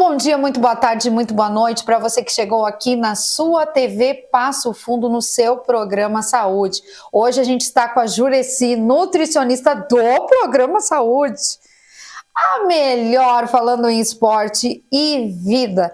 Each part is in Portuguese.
Bom dia, muito boa tarde, muito boa noite para você que chegou aqui na sua TV Passo Fundo no seu programa Saúde. Hoje a gente está com a Jureci, nutricionista do programa Saúde. A melhor falando em esporte e vida.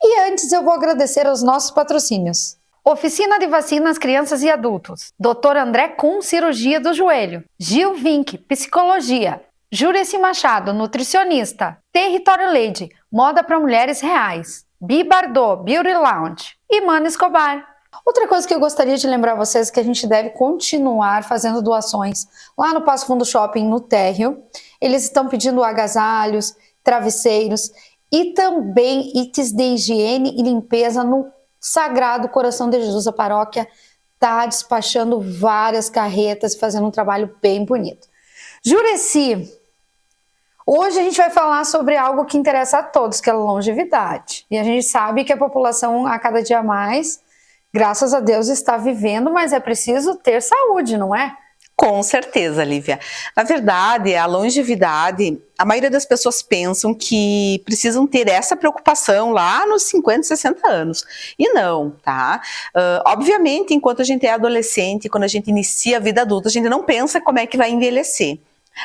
E antes eu vou agradecer aos nossos patrocínios. Oficina de Vacinas Crianças e Adultos. Dr. André Kuhn, Cirurgia do Joelho. Gil Vink, Psicologia. Jureci Machado, nutricionista. Território Lady, moda para mulheres reais. Bi Bardot, Beauty Lounge. E Mano Escobar. Outra coisa que eu gostaria de lembrar vocês é que a gente deve continuar fazendo doações. Lá no Passo Fundo Shopping, no térreo, eles estão pedindo agasalhos, travesseiros e também itens de higiene e limpeza no Sagrado Coração de Jesus. A paróquia está despachando várias carretas e fazendo um trabalho bem bonito. Jureci, hoje a gente vai falar sobre algo que interessa a todos, que é a longevidade. E a gente sabe que a população, a cada dia mais, graças a Deus, está vivendo, mas é preciso ter saúde, não é? Com certeza, Lívia. Na verdade, a longevidade, a maioria das pessoas pensam que precisam ter essa preocupação lá nos 50, 60 anos. E não, tá? Obviamente, enquanto a gente é adolescente, quando a gente inicia a vida adulta, a gente não pensa como é que vai envelhecer.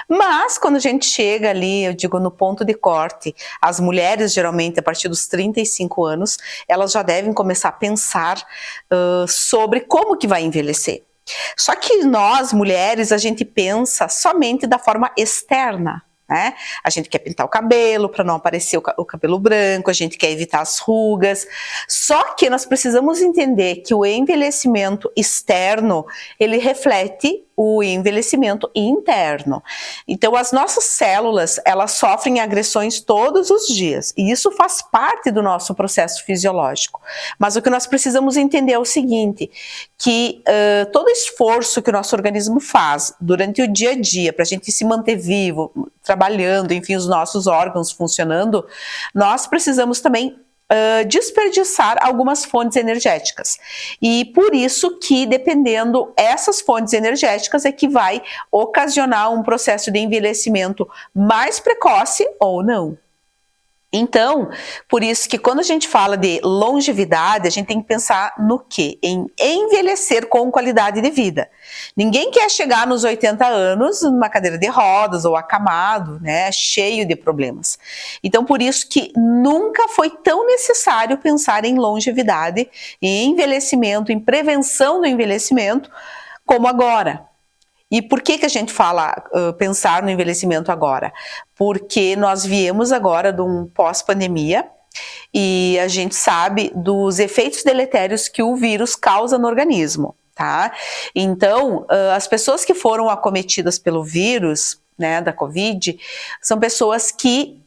Mas quando a gente chega ali, eu digo, no ponto de corte, as mulheres geralmente a partir dos 35 anos, elas já devem começar a pensar sobre como que vai envelhecer. Só que nós, mulheres, a gente pensa somente da forma externa, né? A gente quer pintar o cabelo para não aparecer o cabelo branco, a gente quer evitar as rugas. Só que nós precisamos entender que o envelhecimento externo, ele reflete o envelhecimento interno. Então, as nossas células, elas sofrem agressões todos os dias, e isso faz parte do nosso processo fisiológico. Mas o que nós precisamos entender é o seguinte, que todo esforço que o nosso organismo faz durante o dia a dia, para a gente se manter vivo, trabalhando, enfim, os nossos órgãos funcionando, nós precisamos também desperdiçar algumas fontes energéticas. E por isso que, dependendo essas fontes energéticas, é que vai ocasionar um processo de envelhecimento mais precoce ou não. Então, por isso que quando a gente fala de longevidade, a gente tem que pensar no quê? Em envelhecer com qualidade de vida. Ninguém quer chegar nos 80 anos numa cadeira de rodas ou acamado, né, cheio de problemas. Então, por isso que nunca foi tão necessário pensar em longevidade, em envelhecimento, em prevenção do envelhecimento, como agora. E por que a gente fala pensar no envelhecimento agora? Porque nós viemos agora de um pós-pandemia e a gente sabe dos efeitos deletérios que o vírus causa no organismo, tá? Então, as pessoas que foram acometidas pelo vírus, né, da Covid, são pessoas que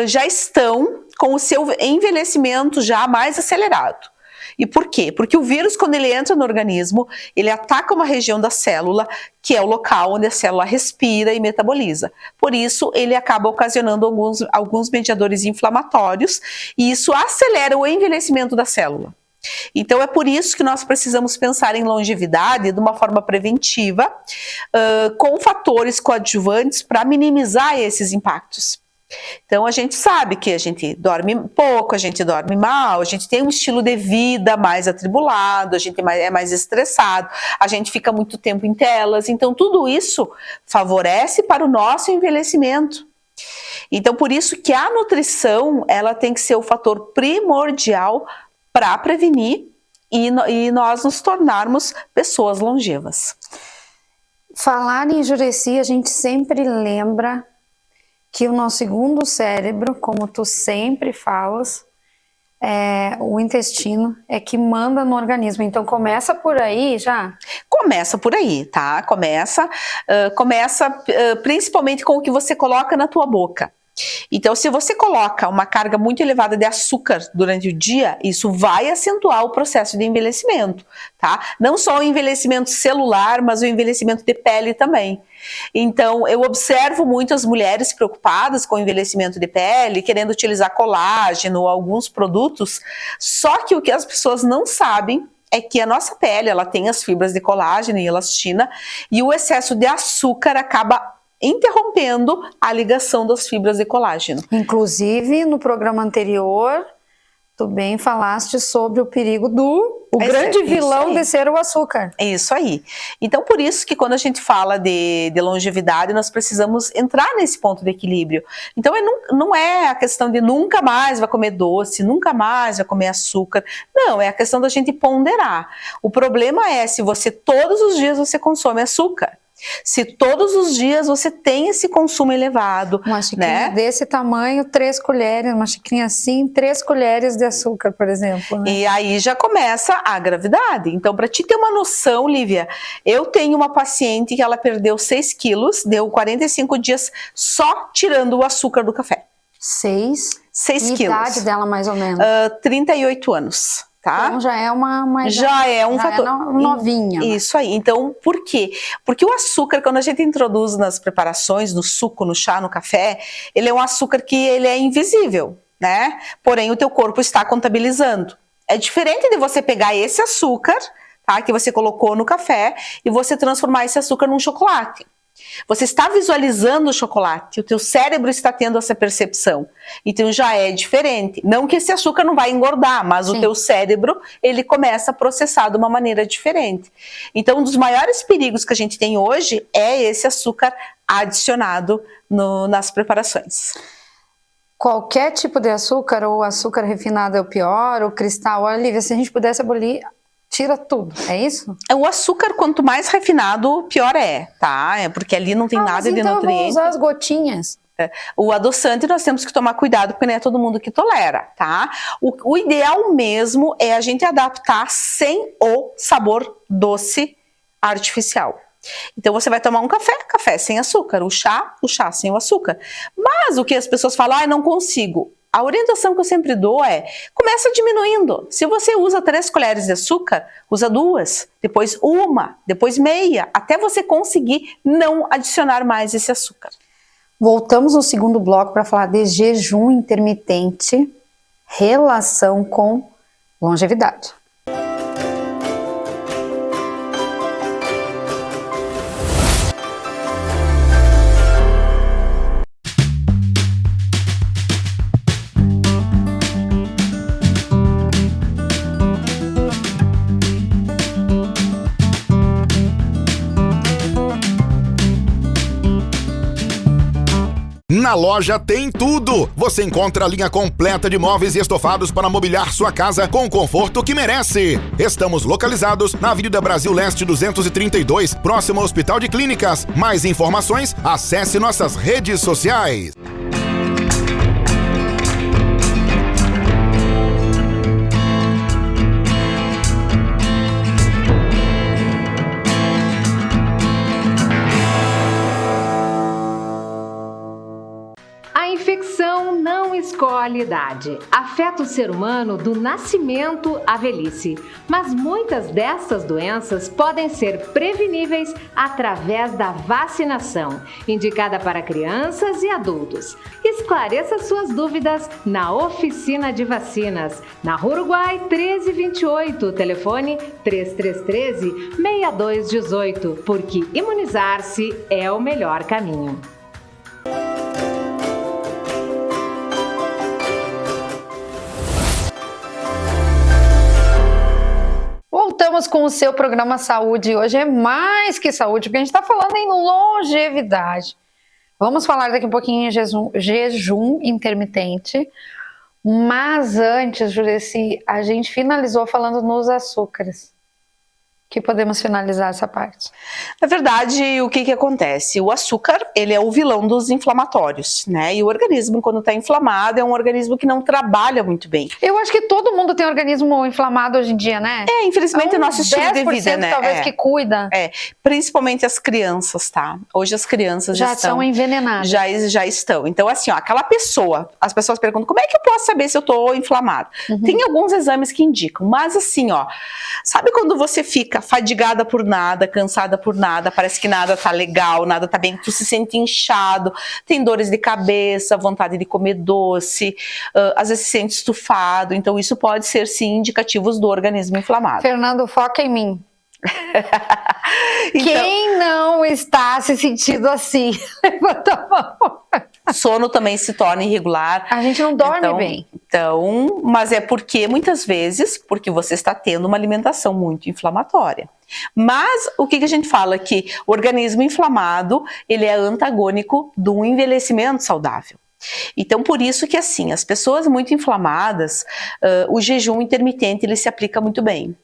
já estão com o seu envelhecimento já mais acelerado. E por quê? Porque o vírus, quando ele entra no organismo, ele ataca uma região da célula, que é o local onde a célula respira e metaboliza. Por isso, ele acaba ocasionando alguns mediadores inflamatórios, e isso acelera o envelhecimento da célula. Então, é por isso que nós precisamos pensar em longevidade de uma forma preventiva, com fatores coadjuvantes para minimizar esses impactos. Então a gente sabe que a gente dorme pouco, a gente dorme mal, a gente tem um estilo de vida mais atribulado, a gente é mais estressado, a gente fica muito tempo em telas, então tudo isso favorece para o nosso envelhecimento. Então por isso que a nutrição, ela tem que ser o fator primordial para prevenir e nós nos tornarmos pessoas longevas. Falar em Jureci, a gente sempre lembra que o nosso segundo cérebro, como tu sempre falas, o intestino é que manda no organismo. Então começa por aí já? Começa por aí, tá? Começa principalmente com o que você coloca na tua boca. Então, se você coloca uma carga muito elevada de açúcar durante o dia, isso vai acentuar o processo de envelhecimento, tá? Não só o envelhecimento celular, mas o envelhecimento de pele também. Então, eu observo muitas mulheres preocupadas com o envelhecimento de pele, querendo utilizar colágeno ou alguns produtos, só que o que as pessoas não sabem é que a nossa pele, ela tem as fibras de colágeno e elastina, e o excesso de açúcar acaba interrompendo a ligação das fibras de colágeno. Inclusive, no programa anterior, tu bem falaste sobre o perigo o grande vilão de ser o açúcar. É isso aí. Então, por isso que quando a gente fala de longevidade, nós precisamos entrar nesse ponto de equilíbrio. Então, não é a questão de nunca mais vai comer doce, nunca mais vai comer açúcar. Não, é a questão da gente ponderar. O problema é se você, todos os dias, você consome açúcar. Se todos os dias você tem esse consumo elevado, uma xicrinha desse tamanho, 3 colheres, uma xicrinha assim, 3 colheres de açúcar, por exemplo. Né? E aí já começa a gravidade. Então, para te ter uma noção, Lívia, eu tenho uma paciente que ela perdeu 6 quilos, deu 45 dias só tirando o açúcar do café. 6 quilos. A idade dela, mais ou menos? 38 anos. Tá? Então já é uma já é um fator novinha. Isso aí. Então, por quê? Porque o açúcar, quando a gente introduz nas preparações, no suco, no chá, no café, ele é um açúcar que ele é invisível, né? Porém, o teu corpo está contabilizando. É diferente de você pegar esse açúcar, tá, que você colocou no café e você transformar esse açúcar num chocolate. Você está visualizando o chocolate, o teu cérebro está tendo essa percepção. Então já é diferente. Não que esse açúcar não vai engordar, mas Sim. o teu cérebro, ele começa a processar de uma maneira diferente. Então um dos maiores perigos que a gente tem hoje é esse açúcar adicionado nas preparações. Qualquer tipo de açúcar, ou açúcar refinado é o pior, o cristal, olha, Lívia, se a gente pudesse abolir, tira tudo, é isso? O açúcar, quanto mais refinado, pior é, tá? É porque ali não tem nada de então nutriente. Eu vou usar as gotinhas. O adoçante nós temos que tomar cuidado, porque não é todo mundo que tolera, tá? O ideal mesmo é a gente adaptar sem o sabor doce artificial. Então você vai tomar um café sem açúcar, o chá sem o açúcar. Mas o que as pessoas falam, não consigo. A orientação que eu sempre dou é, começa diminuindo. Se você usa 3 colheres de açúcar, usa 2, depois 1, depois meia, até você conseguir não adicionar mais esse açúcar. Voltamos no segundo bloco para falar de jejum intermitente, relação com longevidade. Na loja tem tudo! Você encontra a linha completa de móveis e estofados para mobiliar sua casa com o conforto que merece. Estamos localizados na Avenida Brasil Leste 232, próximo ao Hospital de Clínicas. Mais informações, acesse nossas redes sociais. A infecção não escolhe idade. Afeta o ser humano do nascimento à velhice. Mas muitas dessas doenças podem ser preveníveis através da vacinação, indicada para crianças e adultos. Esclareça suas dúvidas na Oficina de Vacinas, na Rua Uruguai 1328, telefone 3313-6218, porque imunizar-se é o melhor caminho. Voltamos com o seu programa Saúde. Hoje é mais que saúde, porque a gente está falando em longevidade. Vamos falar daqui um pouquinho em jejum intermitente. Mas antes, Jureci, a gente finalizou falando nos açúcares. Que podemos finalizar essa parte. Na verdade, o que acontece? O açúcar, ele é o vilão dos inflamatórios, né? E o organismo, quando está inflamado, é um organismo que não trabalha muito bem. Eu acho que todo mundo tem organismo inflamado hoje em dia, né? Infelizmente, é o nosso estilo de vida, né? Talvez que cuida. Principalmente as crianças, tá? Hoje as crianças já são envenenadas. Já estão. Então, assim, ó, aquela pessoa, as pessoas perguntam, como é que eu posso saber se eu tô inflamado? Tem alguns exames que indicam, mas assim, ó, sabe quando você fica fadigada por nada, cansada por nada, parece que nada tá legal, nada tá bem, tu se sente inchado, tem dores de cabeça, vontade de comer doce, às vezes se sente estufado, então isso pode ser sim indicativos do organismo inflamado. Fernando, foca em mim. Então, quem não está se sentindo assim? Levanta a mão. sono também se torna irregular. A gente não dorme bem. Então, mas é porque muitas vezes, porque você está tendo uma alimentação muito inflamatória. Mas o que a gente fala que o organismo inflamado, ele é antagônico do envelhecimento saudável. Então, por isso que assim, as pessoas muito inflamadas, o jejum intermitente ele se aplica muito bem.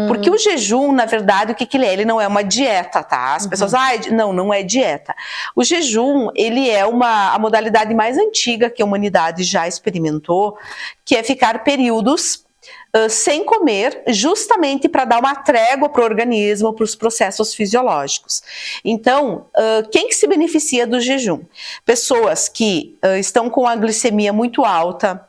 Porque o jejum, na verdade, o que ele é? Ele não é uma dieta, tá? As pessoas, não é dieta. O jejum, ele é a modalidade mais antiga que a humanidade já experimentou, que é ficar períodos sem comer, justamente para dar uma trégua para o organismo, para os processos fisiológicos. Então, quem que se beneficia do jejum? Pessoas que estão com a glicemia muito alta,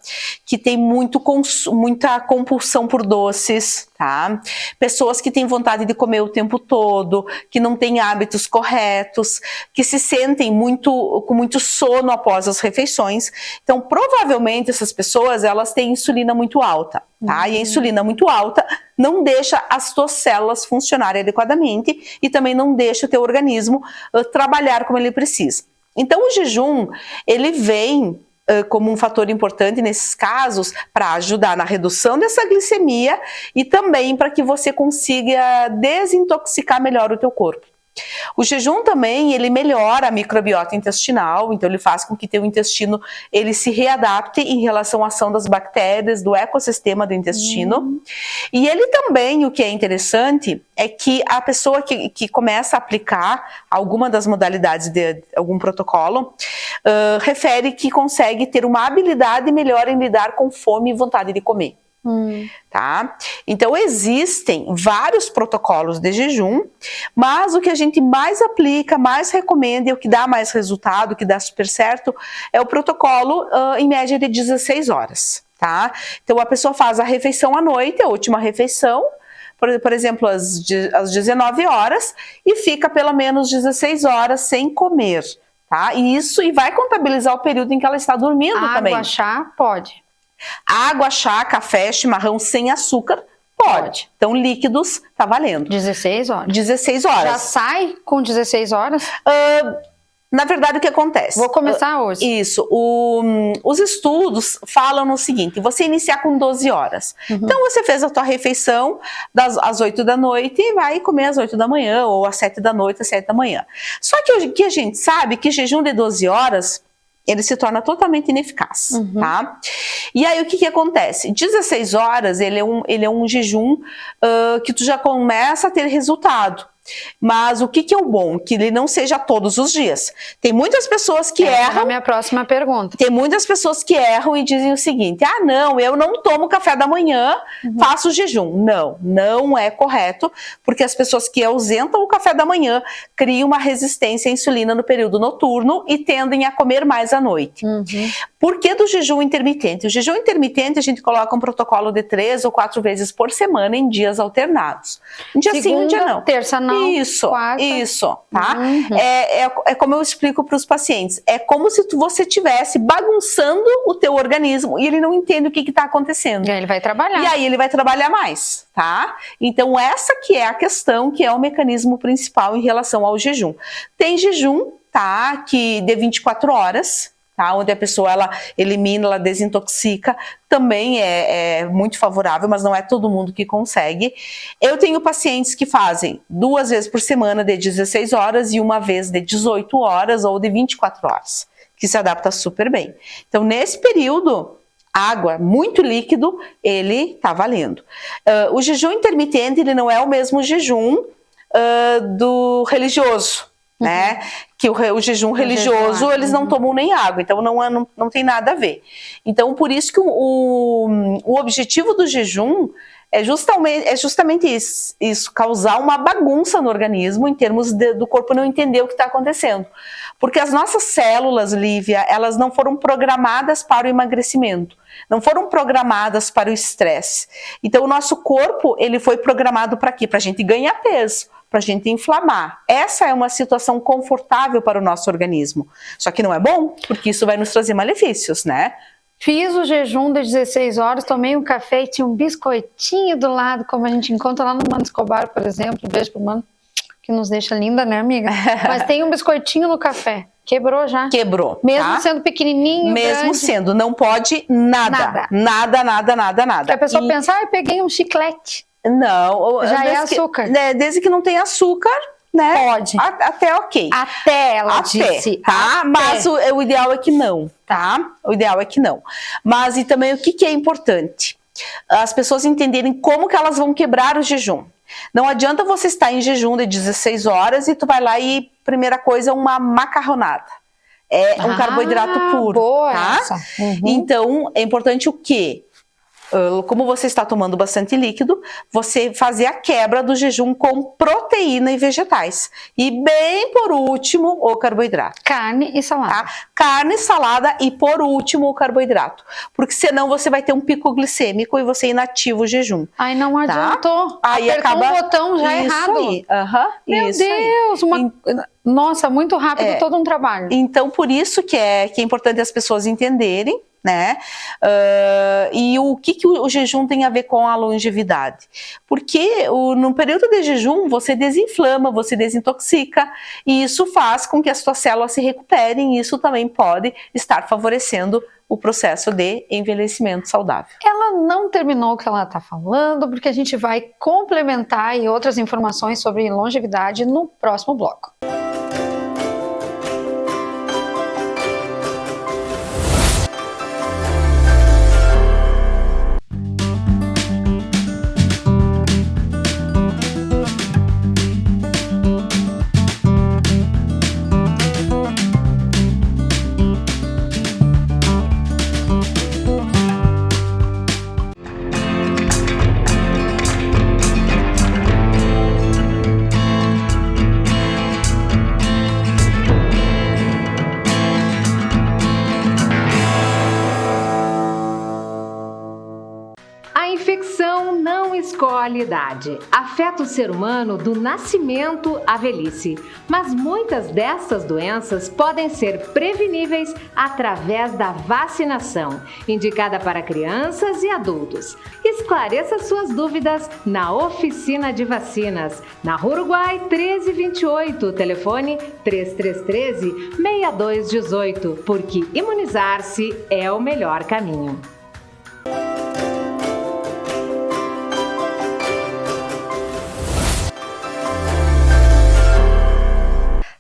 que tem muita compulsão por doces, tá? Pessoas que têm vontade de comer o tempo todo, que não têm hábitos corretos, que se sentem com muito sono após as refeições. Então, provavelmente essas pessoas, elas têm insulina muito alta, tá? E a insulina muito alta não deixa as tuas células funcionarem adequadamente e também não deixa o teu organismo trabalhar como ele precisa. Então, o jejum, ele vem como um fator importante nesses casos para ajudar na redução dessa glicemia e também para que você consiga desintoxicar melhor o teu corpo. O jejum também, ele melhora a microbiota intestinal, então ele faz com que teu intestino ele se readapte em relação à ação das bactérias do ecossistema do intestino. E ele também, o que é interessante, é que a pessoa que começa a aplicar alguma das modalidades de algum protocolo, refere que consegue ter uma habilidade melhor em lidar com fome e vontade de comer. Tá? Então existem vários protocolos de jejum, mas o que a gente mais aplica, mais recomenda e o que dá mais resultado, o que dá super certo, é o protocolo em média de 16 horas. Tá? Então a pessoa faz a refeição à noite, a última refeição, por exemplo, às 19 horas e fica pelo menos 16 horas sem comer. Tá? E vai contabilizar o período em que ela está dormindo também. Água, chá, pode. Água, chá, café, chimarrão sem açúcar, pode. Então, líquidos, tá valendo. 16 horas. 16 horas. Já sai com 16 horas? Na verdade, o que acontece? Vou começar hoje. Isso. Os estudos falam no seguinte, você iniciar com 12 horas. Então, você fez a tua refeição às 8 da noite e vai comer às 8 da manhã ou às 7 da noite, às 7 da manhã. Só que hoje que a gente sabe que jejum de 12 horas ele se torna totalmente ineficaz, tá? E aí o que acontece? 16 horas ele é um jejum que tu já começa a ter resultado. Mas o que é o bom? Que ele não seja todos os dias. Tem muitas pessoas que erram. É a minha próxima pergunta. Tem muitas pessoas que erram e dizem o seguinte: não, eu não tomo café da manhã, faço jejum. Não é correto, porque as pessoas que ausentam o café da manhã criam uma resistência à insulina no período noturno e tendem a comer mais à noite. Por que do jejum intermitente? O jejum intermitente a gente coloca um protocolo de 3 ou 4 vezes por semana em dias alternados. Um dia sim, um dia não. Terça não. Quarta. Isso, tá? É como eu explico para os pacientes, é como se você estivesse bagunçando o teu organismo e ele não entende o que está acontecendo. E aí ele vai trabalhar. E aí ele vai trabalhar mais, tá? Então essa que é a questão, que é o mecanismo principal em relação ao jejum. Tem jejum, tá? Que de 24 horas, tá? Onde a pessoa ela elimina, ela desintoxica, também é muito favorável, mas não é todo mundo que consegue. Eu tenho pacientes que fazem 2 vezes por semana de 16 horas e 1 vez de 18 horas ou de 24 horas, que se adapta super bem. Então, nesse período, água, muito líquido, ele tá valendo. O jejum intermitente, ele não é o mesmo jejum do religioso, né? Que o jejum religioso, eles não tomam nem água, então não tem nada a ver. Então, por isso que o objetivo do jejum é justamente isso, causar uma bagunça no organismo em termos do corpo não entender o que está acontecendo. Porque as nossas células, Lívia, elas não foram programadas para o emagrecimento, não foram programadas para o estresse. Então, o nosso corpo, ele foi programado para quê? Para a gente ganhar peso, para a gente inflamar. Essa é uma situação confortável para o nosso organismo. Só que não é bom, porque isso vai nos trazer malefícios, né? Fiz o jejum de 16 horas, tomei um café e tinha um biscoitinho do lado, como a gente encontra lá no Mano Escobar, por exemplo. Um beijo pro Mano, que nos deixa linda, né, amiga? Mas tem um biscoitinho no café. Quebrou já. Quebrou. Mesmo tá? sendo pequenininho, Mesmo grande. sendo, não pode nada. Nada. Porque a pessoa pensa, eu peguei um chiclete. Não. Já é açúcar. Desde que não tem açúcar, né? Pode. Até ok. Até ela disse. Tá? Até. Mas o ideal é que não, tá? O ideal é que não. Mas e também o que é importante? As pessoas entenderem como que elas vão quebrar o jejum. Não adianta você estar em jejum de 16 horas e tu vai lá e, primeira coisa, uma macarronada. É um carboidrato puro, boa tá? essa. Uhum. Então, é importante o quê? Como você está tomando bastante líquido, você fazer a quebra do jejum com proteína e vegetais. E bem por último, o carboidrato. Carne e salada. Tá? Carne, salada e por último o carboidrato. Porque senão você vai ter um pico glicêmico e você inativa o jejum. Aí não adiantou. Aí apertou acaba um botão já isso errado. Aí. Meu Isso Deus, aí. Nossa, muito rápido todo um trabalho. Então, por isso que é importante as pessoas entenderem, né? E o que o jejum tem a ver com a longevidade? Porque no período de jejum você desinflama, você desintoxica e isso faz com que as suas células se recuperem e isso também pode estar favorecendo o processo de envelhecimento saudável. Ela não terminou o que ela está falando, porque a gente vai complementar e outras informações sobre longevidade no próximo bloco. Escolhe idade. Afeta o ser humano do nascimento à velhice, mas muitas dessas doenças podem ser preveníveis através da vacinação, indicada para crianças e adultos. Esclareça suas dúvidas na Oficina de Vacinas, na Rua Uruguai 1328, telefone 3313-6218, porque imunizar-se é o melhor caminho.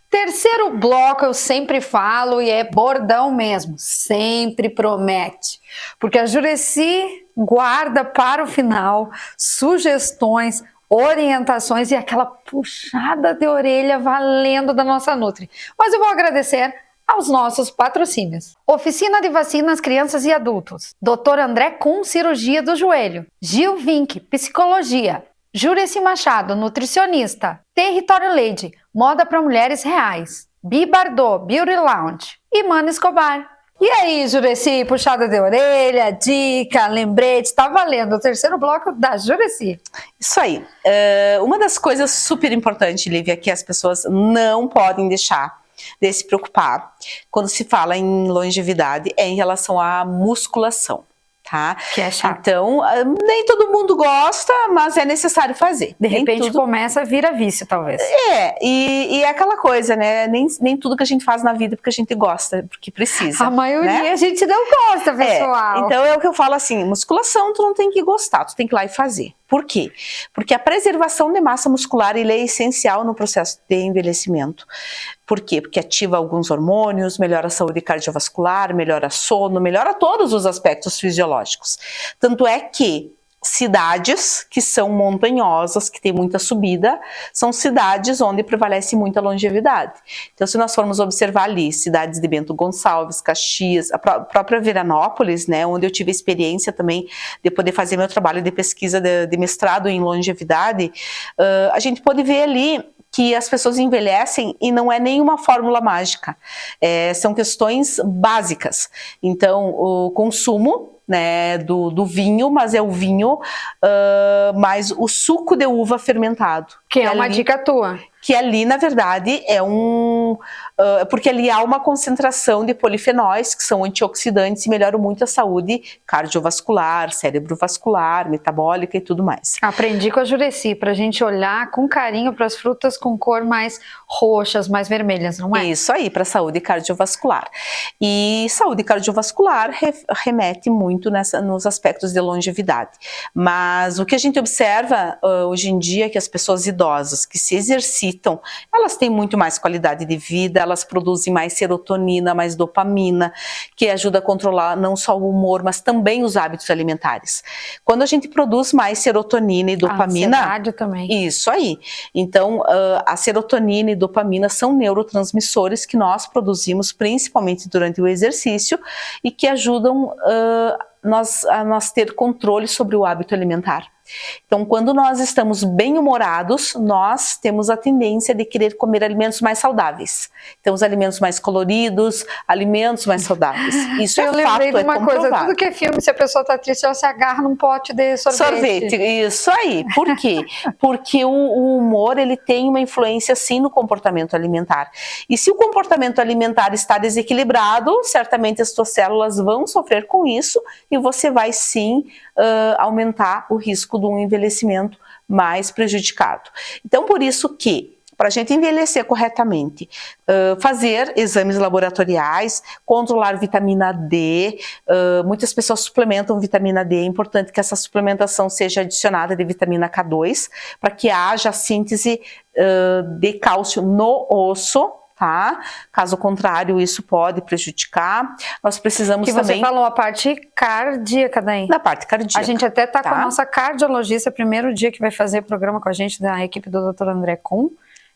Terceiro bloco eu sempre falo e é bordão mesmo, sempre promete, porque a Jureci guarda para o final sugestões, orientações e aquela puxada de orelha valendo da nossa Nutri. Mas eu vou agradecer aos nossos patrocínios. Oficina de Vacinas Crianças e Adultos, Dr. André Kuhn, Cirurgia do Joelho, Gil Vink, Psicologia, Jureci Machado, nutricionista. Território Lady, moda para mulheres reais. Bi Bardot, Beauty Lounge. E Mano Escobar. E aí, Jureci, puxada de orelha, dica, lembrete, tá valendo o terceiro bloco da Jureci. Isso aí. Uma das coisas super importantes, Lívia, que as pessoas não podem deixar de se preocupar quando se fala em longevidade é em relação à musculação. Tá? Que é chato. Então, nem todo mundo gosta, mas é necessário fazer. De repente começa a virar vício, talvez. E é aquela coisa, né? Nem tudo que a gente faz na vida porque a gente gosta, porque precisa. A maioria, né? A gente não gosta, pessoal. Então é o que eu falo assim, musculação tu não tem que gostar, tu tem que ir lá e fazer. Por quê? Porque a preservação de massa muscular ele é essencial no processo de envelhecimento. Por quê? Porque ativa alguns hormônios, melhora a saúde cardiovascular, melhora sono, melhora todos os aspectos fisiológicos. Tanto é que cidades que são montanhosas, que tem muita subida, são cidades onde prevalece muita longevidade. Então, se nós formos observar ali, cidades de Bento Gonçalves, Caxias, a própria Veranópolis, né, onde eu tive a experiência também de poder fazer meu trabalho de pesquisa de mestrado em longevidade, a gente pode ver ali que as pessoas envelhecem e não é nenhuma fórmula mágica, são questões básicas. Então, o consumo, né, do vinho, mas é o vinho mais o suco de uva fermentado. Que é uma dica tua. que ali, na verdade, porque ali há uma concentração de polifenóis, que são antioxidantes e melhoram muito a saúde cardiovascular, cerebrovascular, metabólica e tudo mais. Aprendi com a Jureci, pra gente olhar com carinho para as frutas com cor mais roxas, mais vermelhas, não é? Isso aí, para saúde cardiovascular. E saúde cardiovascular remete muito nos aspectos de longevidade. Mas o que a gente observa hoje em dia é que as pessoas idosas que se exercitam, elas têm muito mais qualidade de vida, elas produzem mais serotonina, mais dopamina, que ajuda a controlar não só o humor, mas também os hábitos alimentares. Quando a gente produz mais serotonina e dopamina... A ansiedade também. Isso aí. Então, a serotonina e dopamina são neurotransmissores que nós produzimos principalmente durante o exercício e que ajudam a nós ter controle sobre o hábito alimentar. Então, quando nós estamos bem-humorados, nós temos a tendência de querer comer alimentos mais saudáveis. Então, os alimentos mais coloridos, alimentos mais saudáveis. Isso eu lembrei de uma coisa, tudo que é filme, se a pessoa está triste, ela se agarra num pote de sorvete. Isso aí. Por quê? Porque o humor, ele tem uma influência, sim, no comportamento alimentar. E se o comportamento alimentar está desequilibrado, certamente as suas células vão sofrer com isso e você vai, sim, aumentar o risco de um envelhecimento mais prejudicado. Então, por isso que, para a gente envelhecer corretamente, fazer exames laboratoriais, controlar vitamina D, muitas pessoas suplementam vitamina D, é importante que essa suplementação seja adicionada de vitamina K2, para que haja a síntese de cálcio no osso, tá? Caso contrário, isso pode prejudicar. Nós precisamos que também... você falou a parte cardíaca daí. Na parte cardíaca. A gente até tá com a nossa cardiologista, primeiro dia que vai fazer programa com a gente, da equipe do Dr. André Kuhn,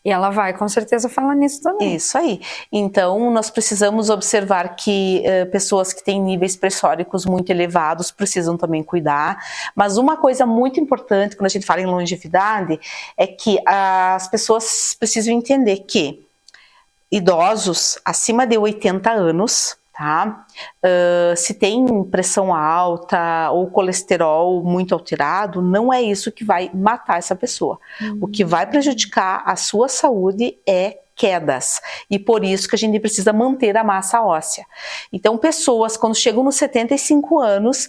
e ela vai com certeza falar nisso também. Isso aí. Então, nós precisamos observar que pessoas que têm níveis pressóricos muito elevados precisam também cuidar. Mas uma coisa muito importante quando a gente fala em longevidade é que as pessoas precisam entender que idosos acima de 80 anos, tá? Se tem pressão alta ou colesterol muito alterado, não é isso que vai matar essa pessoa. O que vai prejudicar a sua saúde é quedas, e por isso que a gente precisa manter a massa óssea. Então, pessoas quando chegam nos 75 anos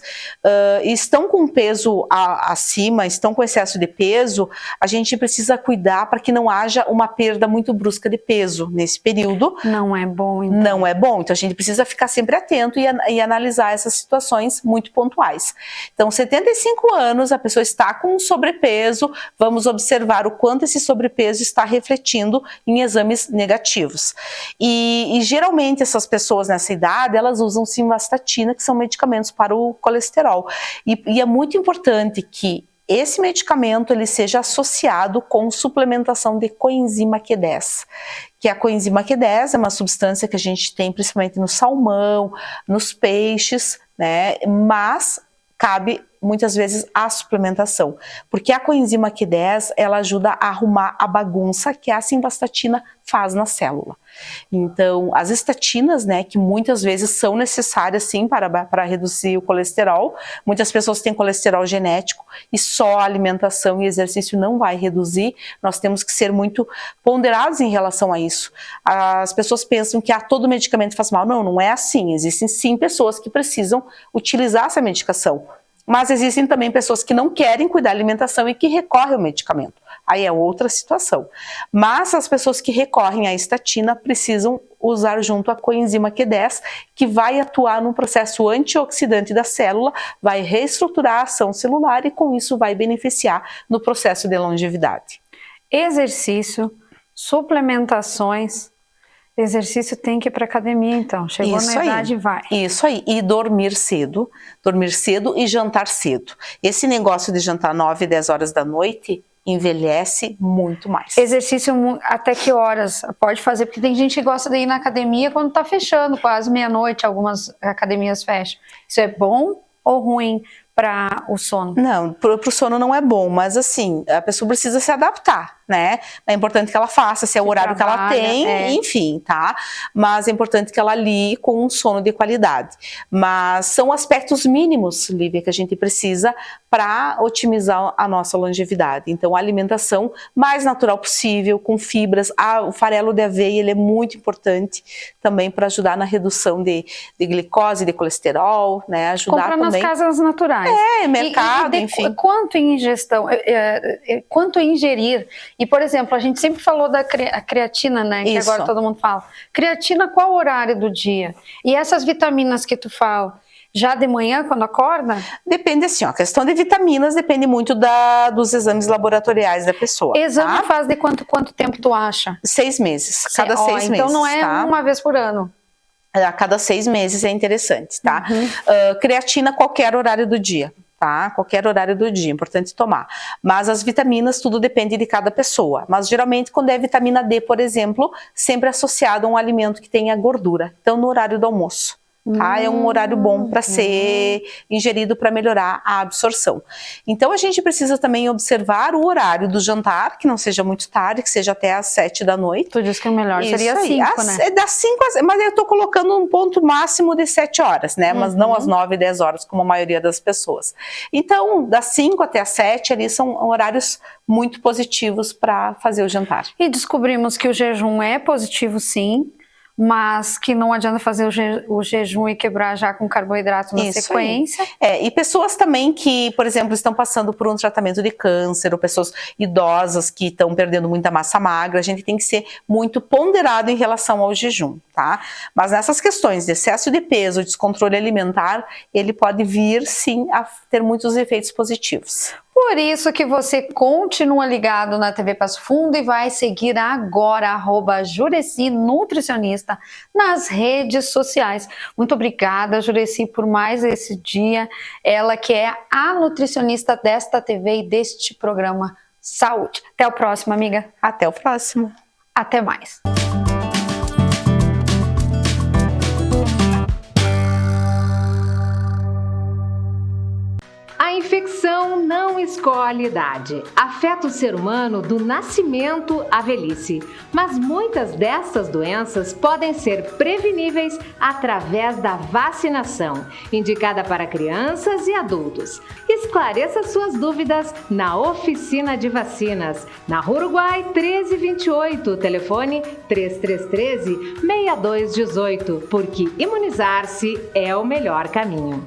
e estão com peso acima, estão com excesso de peso, a gente precisa cuidar para que não haja uma perda muito brusca de peso nesse período. Não é bom, então. Não é bom, então a gente precisa ficar sempre atento e analisar essas situações muito pontuais. Então, 75 anos, a pessoa está com sobrepeso, vamos observar o quanto esse sobrepeso está refletindo em exames negativos. E geralmente essas pessoas nessa idade, elas usam simvastatina, que são medicamentos para o colesterol. E é muito importante que esse medicamento ele seja associado com suplementação de coenzima Q10. Que a coenzima Q10 é uma substância que a gente tem principalmente no salmão, nos peixes, né? Mas cabe muitas vezes a suplementação, porque a coenzima Q10 ela ajuda a arrumar a bagunça que a simvastatina faz na célula. Então, as estatinas, né, que muitas vezes são necessárias sim para reduzir o colesterol, muitas pessoas têm colesterol genético e só a alimentação e exercício não vai reduzir, nós temos que ser muito ponderados em relação a isso. As pessoas pensam que todo medicamento faz mal, não é assim, existem sim pessoas que precisam utilizar essa medicação. Mas existem também pessoas que não querem cuidar da alimentação e que recorrem ao medicamento. Aí é outra situação. Mas as pessoas que recorrem à estatina precisam usar junto a coenzima Q10, que vai atuar no processo antioxidante da célula, vai reestruturar a ação celular e com isso vai beneficiar no processo de longevidade. Exercício, suplementações. Exercício tem que ir para academia, então. Chegou na idade, vai. Isso aí. E dormir cedo e jantar cedo. Esse negócio de jantar 9, 10 horas da noite envelhece muito mais. Exercício até que horas pode fazer? Porque tem gente que gosta de ir na academia quando tá fechando, quase meia-noite, algumas academias fecham. Isso é bom ou ruim para o sono? Não, para o sono não é bom, mas assim, a pessoa precisa se adaptar. né? É importante que ela faça, se é o horário que ela tem, enfim, tá? Mas é importante que ela alie com um sono de qualidade. Mas são aspectos mínimos, Lívia, que a gente precisa para otimizar a nossa longevidade. Então, a alimentação mais natural possível, com fibras. O farelo de aveia, ele é muito importante também para ajudar na redução de glicose, de colesterol, né? Ajudar comprar também. nas casas naturais. Mercado, enfim. Quanto em ingestão, quanto ingerir? E, por exemplo, a gente sempre falou da creatina, né? Que Isso. agora todo mundo fala. Creatina, qual horário do dia? E essas vitaminas que tu fala, já de manhã, quando acorda? Depende assim, ó, a questão de vitaminas depende muito dos exames laboratoriais da pessoa. Exame faz de quanto tempo tu acha? 6 meses, cada 6 meses. Então não é tá? uma vez por ano. A cada 6 meses é interessante, tá? Creatina, qualquer horário do dia. Tá? Qualquer horário do dia, importante tomar. Mas as vitaminas, tudo depende de cada pessoa. Mas geralmente quando é vitamina D, por exemplo, sempre associado a um alimento que tenha gordura. Então no horário do almoço. Tá? É um horário bom para ser ingerido para melhorar a absorção. Então a gente precisa também observar o horário do jantar, que não seja muito tarde, que seja até às 7 da noite. Tu disse que o melhor seria 5, né? É das 5 mas eu tô colocando um ponto máximo de 7 horas, né? Mas não às 9, 10 horas, como a maioria das pessoas. Então, das 5 até as 7 ali são horários muito positivos para fazer o jantar. E descobrimos que o jejum é positivo, sim, mas que não adianta fazer o jejum e quebrar já com carboidrato na sequência. E pessoas também que, por exemplo, estão passando por um tratamento de câncer, ou pessoas idosas que estão perdendo muita massa magra, a gente tem que ser muito ponderado em relação ao jejum, tá? Mas nessas questões de excesso de peso, descontrole alimentar, ele pode vir, sim, a ter muitos efeitos positivos. Por isso que você continua ligado na TV Passo Fundo e vai seguir agora @Jureci Nutricionista nas redes sociais. Muito obrigada, Jureci, por mais esse dia. Ela que é a nutricionista desta TV e deste programa Saúde. Até o próximo, amiga. Até o próximo. Até mais. A infecção não escolhe idade. Afeta o ser humano do nascimento à velhice. Mas muitas dessas doenças podem ser preveníveis através da vacinação, indicada para crianças e adultos. Esclareça suas dúvidas na Oficina de Vacinas, na Rua Uruguai 1328, telefone 3313-6218, porque imunizar-se é o melhor caminho.